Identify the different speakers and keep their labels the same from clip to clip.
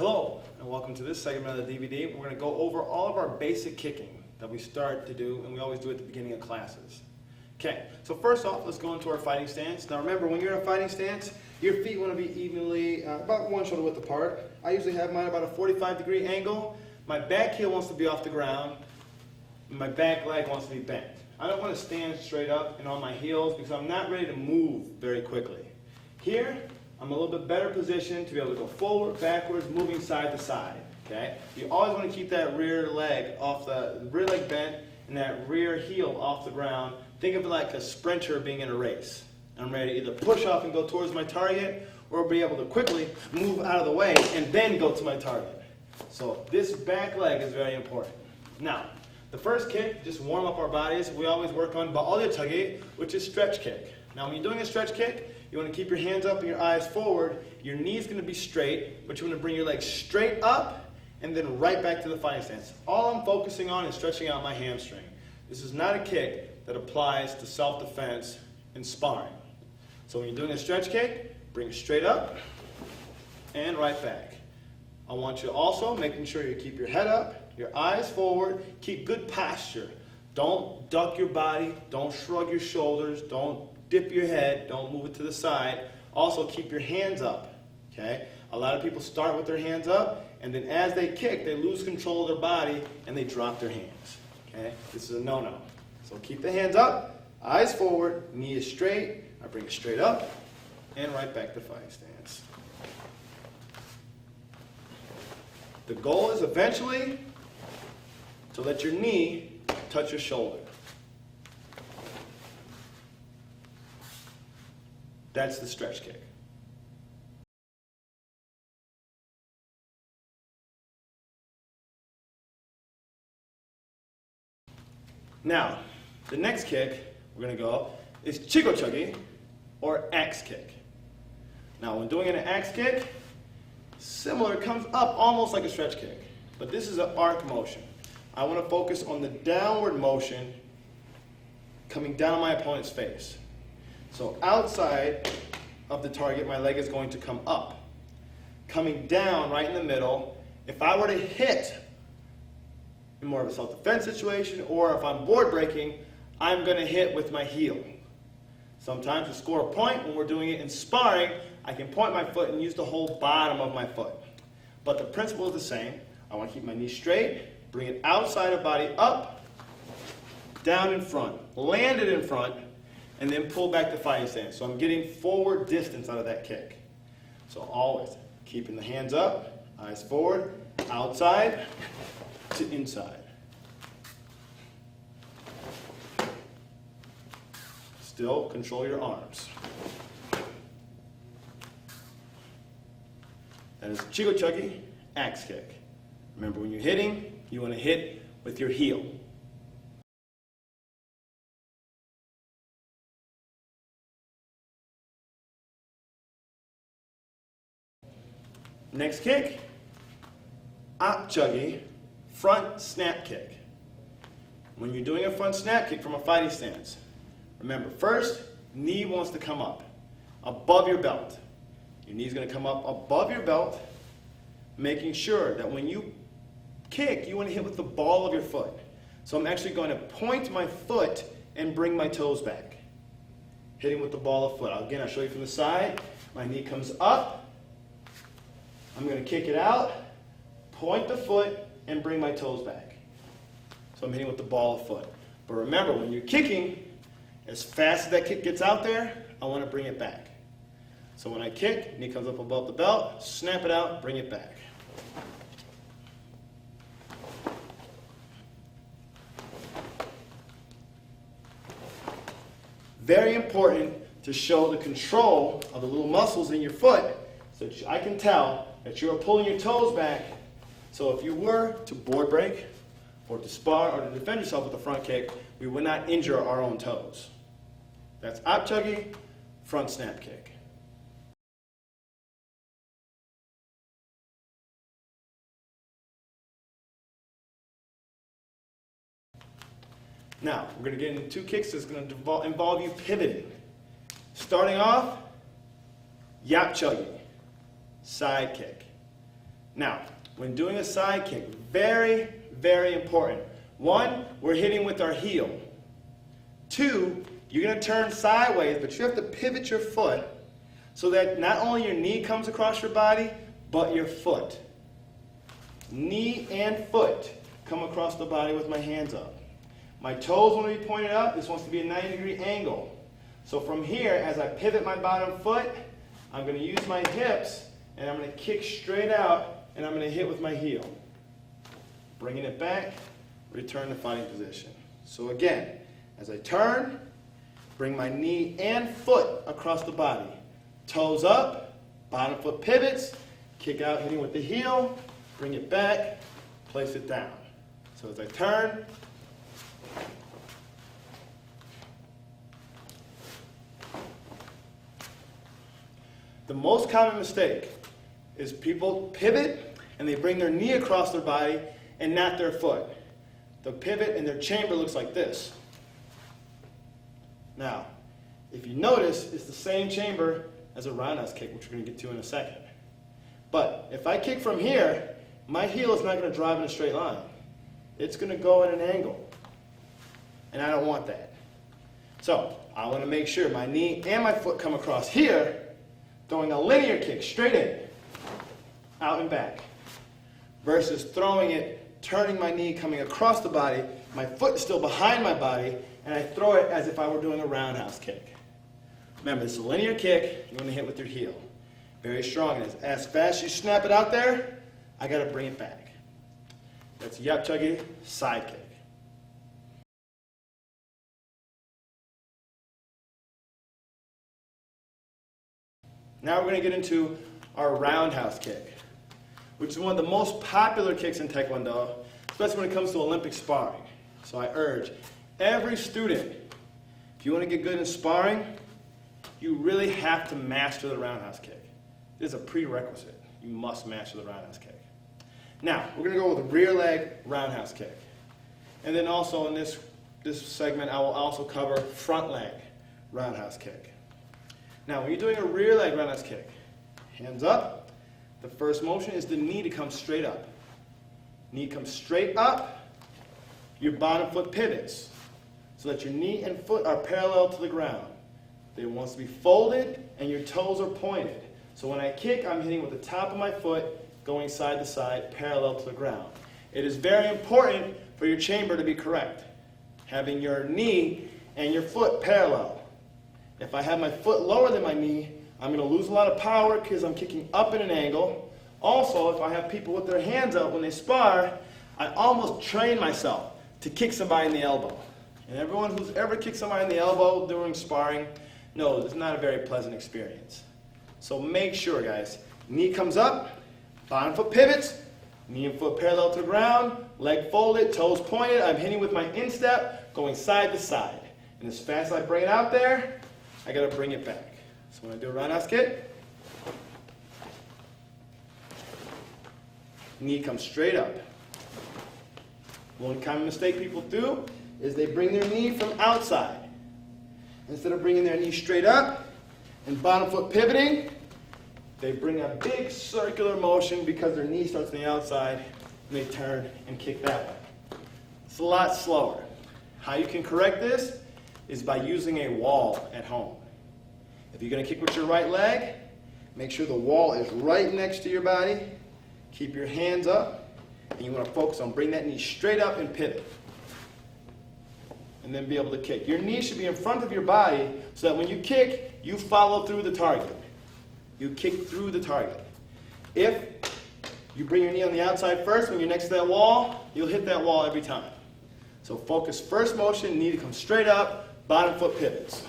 Speaker 1: Hello, and welcome to this segment of the DVD. We're going to go over all of our basic kicking that we start to do, and we always do at the beginning of classes. Okay, so first off, let's go into our fighting stance. Now remember, when you're in a fighting stance, your feet want to be evenly, about one shoulder width apart. I usually have mine about a 45-degree angle. My back heel wants to be off the ground. My back leg wants to be bent. I don't want to stand straight up and on my heels because I'm not ready to move very quickly. Here, I'm a little bit better positioned to be able to go forward, backwards, moving side to side. Okay? You always want to keep that rear leg bent and that rear heel off the ground. Think of it like a sprinter being in a race. I'm ready to either push off and go towards my target or be able to quickly move out of the way and then go to my target. So this back leg is very important. Now, the first kick, just warm up our bodies. We always work on ba'alya, which is stretch kick. Now when you're doing a stretch kick, you want to keep your hands up and your eyes forward. Your knee's going to be straight, but you want to bring your legs straight up and then right back to the fighting stance. All I'm focusing on is stretching out my hamstring. This is not a kick that applies to self-defense and sparring. So when you're doing a stretch kick, bring it straight up and right back. I want you also making sure you keep your head up, your eyes forward, keep good posture. Don't duck your body, don't shrug your shoulders, don't dip your head, don't move it to the side. Also keep your hands up, okay? A lot of people start with their hands up, and then as they kick, they lose control of their body, and they drop their hands, okay? This is a no-no. So keep the hands up, eyes forward, knee is straight. I bring it straight up, and right back to fighting stance. The goal is eventually to let your knee touch your shoulder. That's the stretch kick. Now, the next kick we're going to go is chigochuggy or axe kick. Now, when doing an axe kick, similar, it comes up almost like a stretch kick, but this is an arc motion. I want to focus on the downward motion coming down on my opponent's face. So outside of the target, my leg is going to come up. Coming down right in the middle, if I were to hit in more of a self-defense situation, or if I'm board breaking, I'm going to hit with my heel. Sometimes to score a point, when we're doing it in sparring, I can point my foot and use the whole bottom of my foot. But the principle is the same. I want to keep my knee straight, bring it outside of body up, down in front, land it in front, and then pull back to fighting stance. So I'm getting forward distance out of that kick. So always keeping the hands up, eyes forward, outside to inside. Still control your arms. That is chigochuggy, axe kick. Remember, when you're hitting, you want to hit with your heel. Next kick, apchuggy, front snap kick. When you're doing a front snap kick from a fighting stance, remember, first, knee wants to come up, above your belt. Your knee's going to come up above your belt, making sure that when you kick, you want to hit with the ball of your foot. So I'm actually going to point my foot and bring my toes back, hitting with the ball of foot. Again, I'll show you from the side. My knee comes up. I'm going to kick it out, point the foot, and bring my toes back. So I'm hitting with the ball of foot. But remember, when you're kicking, as fast as that kick gets out there, I want to bring it back. So when I kick, knee comes up above the belt, snap it out, bring it back. Very important to show the control of the little muscles in your foot so that I can tell that you're pulling your toes back. So if you were to board break or to spar or to defend yourself with a front kick, we would not injure our own toes. That's apchuggy, front snap kick. Now, we're going to get into two kicks that's going to involve you pivoting. Starting off, yapchuggy, side kick. Now, when doing a side kick, very, very important. 1, we're hitting with our heel. 2, you're going to turn sideways, but you have to pivot your foot so that not only your knee comes across your body, but your foot. Knee and foot come across the body with my hands up. My toes want to be pointed up. This wants to be a 90-degree angle. So from here, as I pivot my bottom foot, I'm going to use my hips, and I'm going to kick straight out, and I'm going to hit with my heel. Bringing it back, return to fighting position. So again, as I turn, bring my knee and foot across the body. Toes up, bottom foot pivots, kick out, hitting with the heel, bring it back, place it down. So as I turn, the most common mistake is people pivot and they bring their knee across their body and not their foot. The pivot and their chamber looks like this. Now, if you notice, it's the same chamber as a roundhouse kick, which we're going to get to in a second. But if I kick from here, my heel is not going to drive in a straight line. It's going to go at an angle. And I don't want that. So I want to make sure my knee and my foot come across here, throwing a linear kick straight in, out and back, versus throwing it, turning my knee, coming across the body, my foot is still behind my body, and I throw it as if I were doing a roundhouse kick. Remember, this is a linear kick. You're going to hit with your heel. Very strong. And as fast as you snap it out there, I got to bring it back. That's Yup Chuggy side kick. Now we're going to get into our roundhouse kick, which is one of the most popular kicks in Taekwondo, especially when it comes to Olympic sparring. So I urge every student, if you want to get good in sparring, you really have to master the roundhouse kick. It is a prerequisite. You must master the roundhouse kick. Now, we're going to go with a rear leg roundhouse kick. And then also in this segment, I will also cover front leg roundhouse kick. Now, when you're doing a rear leg roundhouse kick, hands up. The first motion is the knee to come straight up. Knee comes straight up. Your bottom foot pivots so that your knee and foot are parallel to the ground. They want to be folded and your toes are pointed. So when I kick, I'm hitting with the top of my foot, going side to side, parallel to the ground. It is very important for your chamber to be correct, having your knee and your foot parallel. If I have my foot lower than my knee, I'm going to lose a lot of power because I'm kicking up at an angle. Also, if I have people with their hands up when they spar, I almost train myself to kick somebody in the elbow. And everyone who's ever kicked somebody in the elbow during sparring knows it's not a very pleasant experience. So make sure, guys, knee comes up, bottom foot pivots, knee and foot parallel to the ground, leg folded, toes pointed. I'm hitting with my instep, going side to side. And as fast as I bring it out there, I got to bring it back. So when I do a roundhouse kick, knee comes straight up. One common mistake people do is they bring their knee from outside. Instead of bringing their knee straight up and bottom foot pivoting, they bring a big circular motion because their knee starts on the outside and they turn and kick that way. It's a lot slower. How you can correct this is by using a wall at home. If you're going to kick with your right leg, make sure the wall is right next to your body. Keep your hands up, and you want to focus on bringing that knee straight up and pivot. And then be able to kick. Your knee should be in front of your body so that when you kick, you follow through the target. You kick through the target. If you bring your knee on the outside first, when you're next to that wall, you'll hit that wall every time. So focus first motion, knee to come straight up, bottom foot pivots.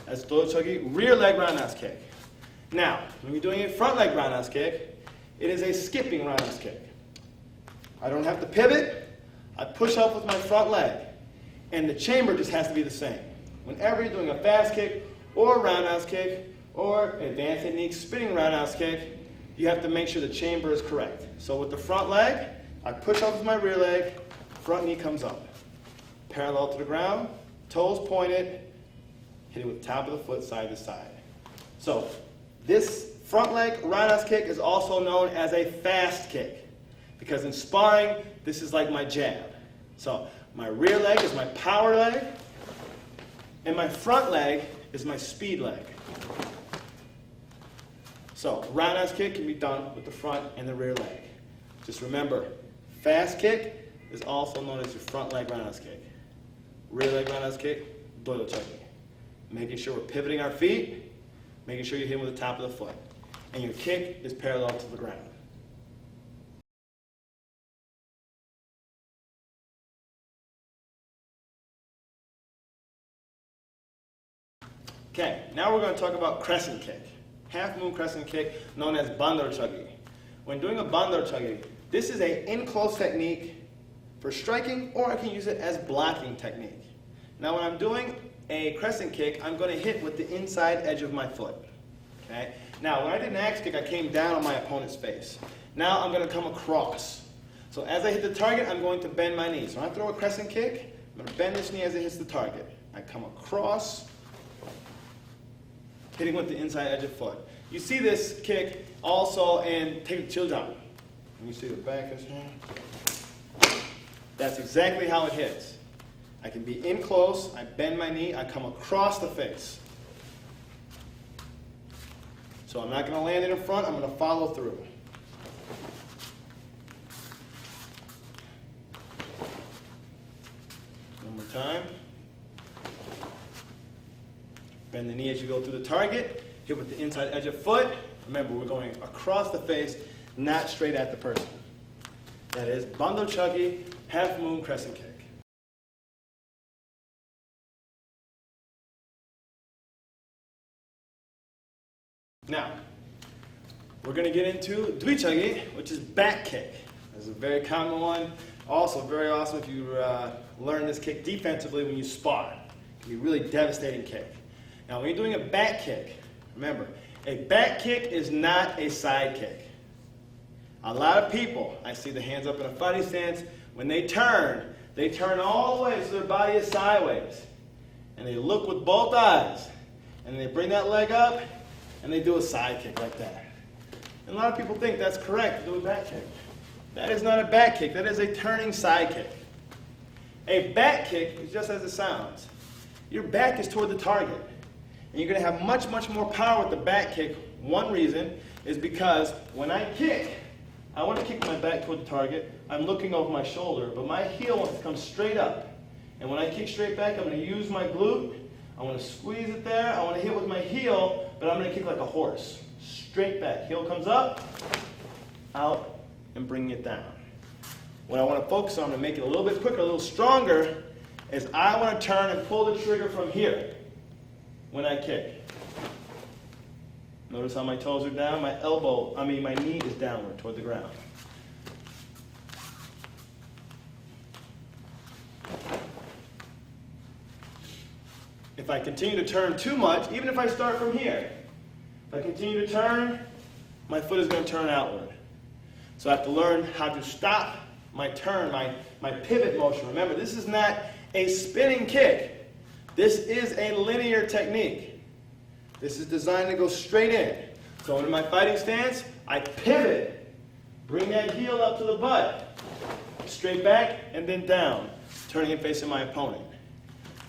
Speaker 1: That's Chuggy, rear leg roundhouse kick. Now, when you're doing a front leg roundhouse kick, it is a skipping roundhouse kick. I don't have to pivot. I push up with my front leg. And the chamber just has to be the same. Whenever you're doing a fast kick or a roundhouse kick or an advanced technique spinning roundhouse kick, you have to make sure the chamber is correct. So with the front leg, I push up with my rear leg, front knee comes up. Parallel to the ground, toes pointed, hit it with the top of the foot side to side. So this front leg roundhouse kick is also known as a fast kick because in sparring, this is like my jab. So my rear leg is my power leg, and my front leg is my speed leg. So roundhouse kick can be done with the front and the rear leg. Just remember, fast kick is also known as your front leg roundhouse kick. Rear leg roundhouse kick, doilo chugging. Making sure we're pivoting our feet, making sure you're hitting with the top of the foot. And your kick is parallel to the ground. Okay, now we're going to talk about crescent kick. Half moon crescent kick, known as bandar chuggi. When doing a bandar chuggi, this is an in-close technique for striking, or I can use it as blocking technique. Now when I'm doing a crescent kick, I'm going to hit with the inside edge of my foot. Okay? Now when I did an axe kick, I came down on my opponent's face. Now I'm going to come across. So as I hit the target, I'm going to bend my knee. So when I throw a crescent kick, I'm going to bend this knee as it hits the target. I come across, hitting with the inside edge of foot. You see this kick also in take a chill down. When you see the back is here. That's exactly how it hits. I can be in close, I bend my knee, I come across the face. So I'm not going to land it in front, I'm going to follow through. One more time. Bend the knee as you go through the target. Hit with the inside edge of foot. Remember, we're going across the face, not straight at the person. That is bandar chuggi, half moon crescent kick. Now, we're going to get into dwi chuggi, which is back kick. This is a very common one. Also very awesome if you learn this kick defensively when you spar. It can be a really devastating kick. Now, when you're doing a back kick, remember, a back kick is not a side kick. A lot of people, I see the hands up in a fighting stance, when they turn all the way so their body is sideways. And they look with both eyes. And they bring that leg up, and they do a side kick like that. And a lot of people think that's correct to do a back kick. That is not a back kick, that is a turning side kick. A back kick is just as it sounds. Your back is toward the target. And you're going to have much, much more power with the back kick. One reason is because when I kick, I want to kick my back toward the target. I'm looking over my shoulder, but my heel wants to come straight up. And when I kick straight back, I'm going to use my glute. I want to squeeze it there. I want to hit with my heel, but I'm going to kick like a horse. Straight back. Heel comes up, out, and bring it down. What I want to focus on to make it a little bit quicker, a little stronger, is I want to turn and pull the trigger from here when I kick. Notice how my toes are down, my knee is downward toward the ground. If I continue to turn too much, even if I start from here, if I continue to turn, my foot is going to turn outward. So I have to learn how to stop my turn, my pivot motion. Remember, this is not a spinning kick. This is a linear technique. This is designed to go straight in. So in my fighting stance, I pivot, bring that heel up to the butt, straight back and then down, turning and facing my opponent.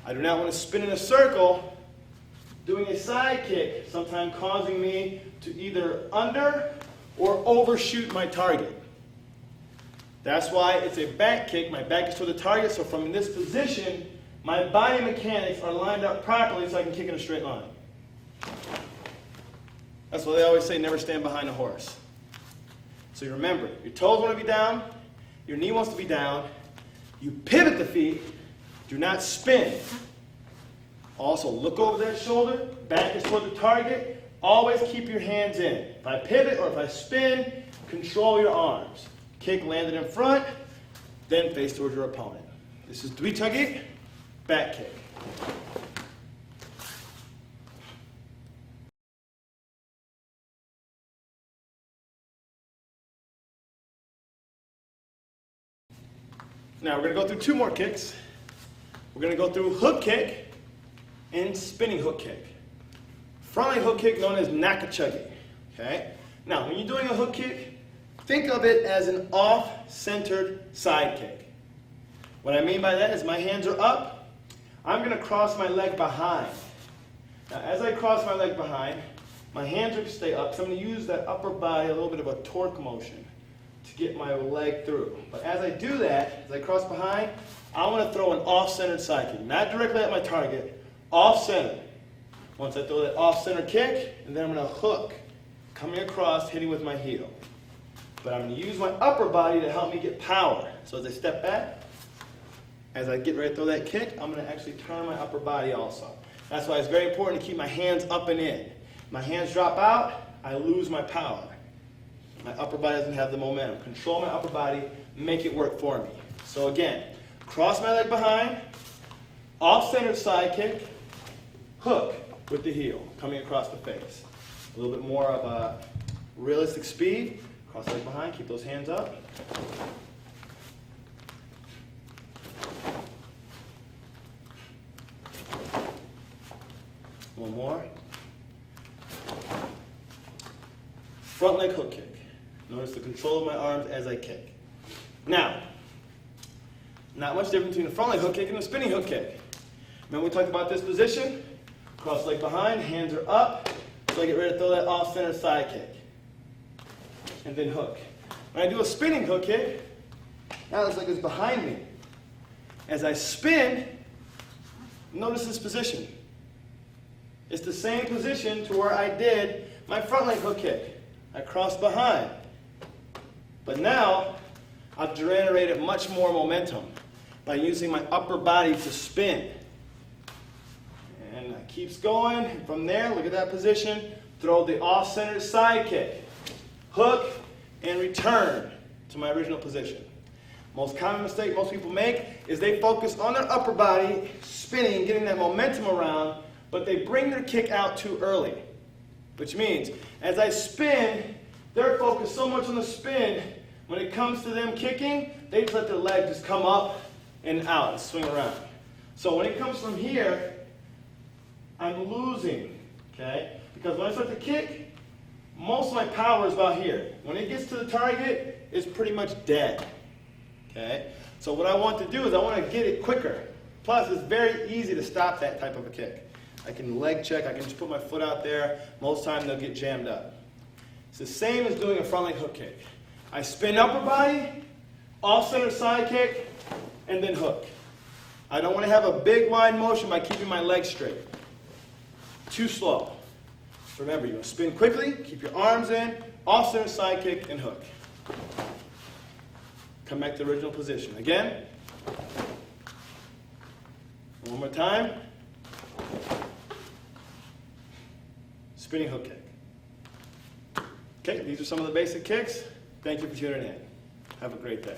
Speaker 1: I do not want to spin in a circle, doing a side kick, sometimes causing me to either under or overshoot my target. That's why it's a back kick. My back is toward the target, so from this position, my body mechanics are lined up properly so I can kick in a straight line. That's why they always say never stand behind a horse. So you remember, your toes want to be down, your knee wants to be down, you pivot the feet, do not spin. Also look over that shoulder, back is toward the target, always keep your hands in. If I pivot or if I spin, control your arms. Kick landed in front, then face towards your opponent. This is dwi chuggi, back kick. Now we're going to go through two more kicks. We're going to go through hook kick and spinning hook kick. Front leg hook kick known as naka chuggi. Okay? Now, when you're doing a hook kick, think of it as an off-centered side kick. What I mean by that is my hands are up. I'm going to cross my leg behind. Now, as I cross my leg behind, my hands are going to stay up, so I'm going to use that upper body, a little bit of a torque motion to get my leg through. But as I do that, as I cross behind, I want to throw an off-centered side kick. Not directly at my target, off-center. Once I throw that off-center kick, and then I'm going to hook, coming across, hitting with my heel. But I'm going to use my upper body to help me get power. So as I step back, as I get ready to throw that kick, I'm going to actually turn my upper body also. That's why it's very important to keep my hands up and in. My hands drop out, I lose my power. My upper body doesn't have the momentum. Control my upper body, make it work for me. So again, cross my leg behind, off-centered side kick, hook with the heel, coming across the face. A little bit more of a realistic speed. Cross the leg behind, keep those hands up. One more. Front leg hook kick. Notice the control of my arms as I kick. Now, not much difference between a front leg hook kick and a spinning hook kick. Remember we talked about this position? Cross leg behind, hands are up, so I get ready to throw that off-center side kick. And then hook. When I do a spinning hook kick, now it looks like it's behind me. As I spin, notice this position. It's the same position to where I did my front leg hook kick. I crossed behind. But now, I've generated much more momentum by using my upper body to spin. And it keeps going. And from there, look at that position. Throw the off-centered side kick. Hook and return to my original position. Most common mistake most people make is they focus on their upper body, spinning, getting that momentum around, but they bring their kick out too early. Which means, as I spin, they're focused so much on the spin, when it comes to them kicking, they just let their leg just come up and out and swing around. So when it comes from here, I'm losing, okay? Because when I start to kick, most of my power is about here. When it gets to the target, it's pretty much dead, okay? So what I want to do is I want to get it quicker. Plus, it's very easy to stop that type of a kick. I can leg check, I can just put my foot out there. Most times they'll get jammed up. It's the same as doing a front leg hook kick. I spin upper body, off-center side kick, and then hook. I don't want to have a big wide motion by keeping my legs straight. Too slow. Remember, you're going to spin quickly, keep your arms in, off-center side kick, and hook. Come back to the original position. Again. One more time. Spinning hook kick. Okay, these are some of the basic kicks. Thank you for tuning in. Have a great day.